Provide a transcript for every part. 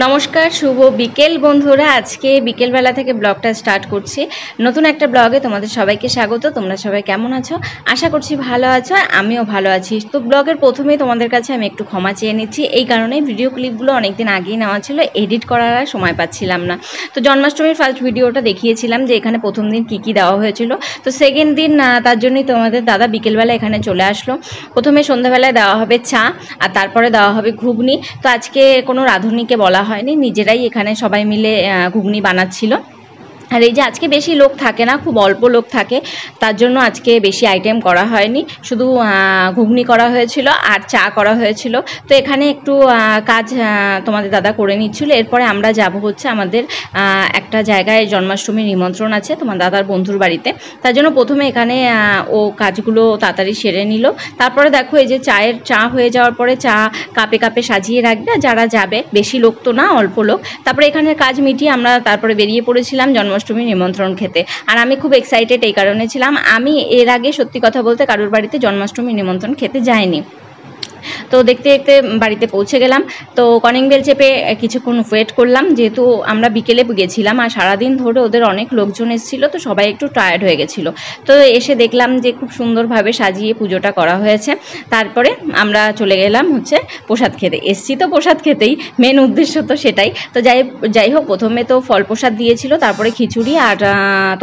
নমস্কার, শুভ বিকেল বন্ধুরা। আজকে বিকেলবেলা থেকে ব্লগটা স্টার্ট করছি। নতুন একটা ব্লগে তোমাদের সবাইকে স্বাগত। তোমরা সবাই কেমন আছো? আশা করছি ভালো আছো, আর আমিও ভালো আছি। তো ব্লগের প্রথমেই তোমাদের কাছে আমি একটু ক্ষমা চেয়ে নিচ্ছি। এই কারণে ভিডিও ক্লিপগুলো অনেকদিন আগেই নেওয়া ছিল, এডিট করার আর সময় পাচ্ছিলাম না। তো জন্মাষ্টমীর ফার্স্ট ভিডিওটা দেখিয়েছিলাম যে এখানে প্রথম দিন কী কী দেওয়া হয়েছিল। তো সেকেন্ড দিন তার জন্যই তোমাদের দাদা বিকেলবেলা এখানে চলে আসলো। প্রথমে সন্ধ্যাবেলায় দেওয়া হবে চা, আর তারপরে দেওয়া হবে ঘুগনি। তো আজকে কোনো রাঁধুনিকে বলা হয়নি, নিজেরাই এখানে সবাই মিলে ঘুগনি বানাচ্ছিল। আর এই যে আজকে বেশি লোক থাকে না, খুব অল্প লোক থাকে, তার জন্য আজকে বেশি আইটেম করা হয়নি, শুধু ঘুগনি করা হয়েছিল আর চা করা হয়েছিল। তো এখানে একটু কাজ তোমাদের দাদা করে নিচ্ছিল। এরপরে আমরা যাব হচ্ছে আমাদের একটা জায়গায় জন্মাষ্টমীর নিমন্ত্রণ আছে তোমার দাদার বন্ধুর বাড়িতে। তার জন্য প্রথমে এখানে ও কাজগুলো তাড়াতাড়ি সেরে নিল। তারপরে দেখো এই যে চা হয়ে যাওয়ার পরে চা কাপে কাপে সাজিয়ে রাখবে, যারা যাবে, বেশি লোক তো না, অল্প লোক। তারপরে এখানের কাজ মিটিয়ে আমরা তারপরে বেরিয়ে পড়েছিলাম জন্মাষ্টমী নিমন্ত্রণ খেতে। আর আমি খুব এক্সাইটেড এই কারণে ছিলাম, আমি এর আগে সত্যি কথা বলতে কারোর বাড়িতে জন্মাষ্টমী নিমন্ত্রণ খেতে যাইনি। তো দেখতে দেখতে বাড়িতে পৌঁছে গেলাম। তো কলিং বেল চেপে কিছুক্ষণ ওয়েট করলাম, যেহেতু আমরা বিকেলে গেছিলাম আর সারাদিন ধরে ওদের অনেক লোকজন এসেছিলো, তো সবাই একটু টায়ার্ড হয়ে গেছিলো। তো এসে দেখলাম যে খুব সুন্দরভাবে সাজিয়ে পুজোটা করা হয়েছে। তারপরে আমরা চলে গেলাম হচ্ছে প্রসাদ খেতে। এসছি তো প্রসাদ খেতেই, মেন উদ্দেশ্য তো সেটাই। তো যাই হোক, প্রথমে তো ফল প্রসাদ দিয়েছিল, তারপরে খিচুড়ি আর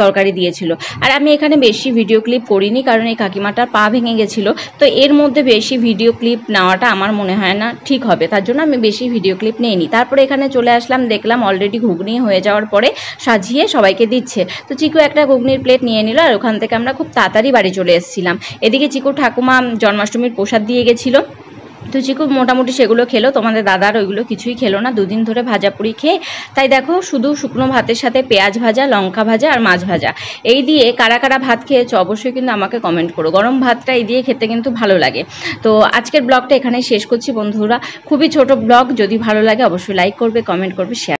তরকারি দিয়েছিল। আর আমি এখানে বেশি ভিডিও ক্লিপ করিনি, কারণ এই কাকিমাটার পা ভেঙে গেছিলো। তো এর মধ্যে বেশি ভিডিও ক্লিপ নেওয়াটা আমার মনে হয় না ঠিক হবে, তার জন্য আমি বেশি ভিডিও ক্লিপ নিইনি। তারপরে এখানে চলে আসলাম, দেখলাম অলরেডি ঘুগনি হয়ে যাওয়ার পরে সাজিয়ে সবাইকে দিচ্ছে। তো চিকু একটা ঘুগনির প্লেট নিয়ে নিল, আর ওখান থেকে আমরা খুব তাড়াতাড়ি বাড়ি চলে এসেছিলাম। এদিকে চিকুর ঠাকুমা জন্মাষ্টমীর প্রসাদ দিয়ে গেছিলো, তো চিকু মোটামুটি সেগুলো খেলো। তোমাদের দাদার ওইগুলো কিছুই খেলো না, দুদিন ধরে ভাজাপুরি খেয়ে। তাই দেখো শুধু শুকনো ভাতের সাথে পেঁয়াজ ভাজা, লঙ্কা ভাজা আর মাছ ভাজা, এই দিয়ে কারা কারা ভাত খেয়েছো অবশ্যই কিন্তু আমাকে কমেন্ট করো। গরম ভাতটা এই দিয়ে খেতে কিন্তু ভালো লাগে। তো আজকের ব্লগটা এখানেই শেষ করছি বন্ধুরা, খুবই ছোট ব্লগ। যদি ভালো লাগে অবশ্যই লাইক করবে, কমেন্ট করবে, শেয়ার।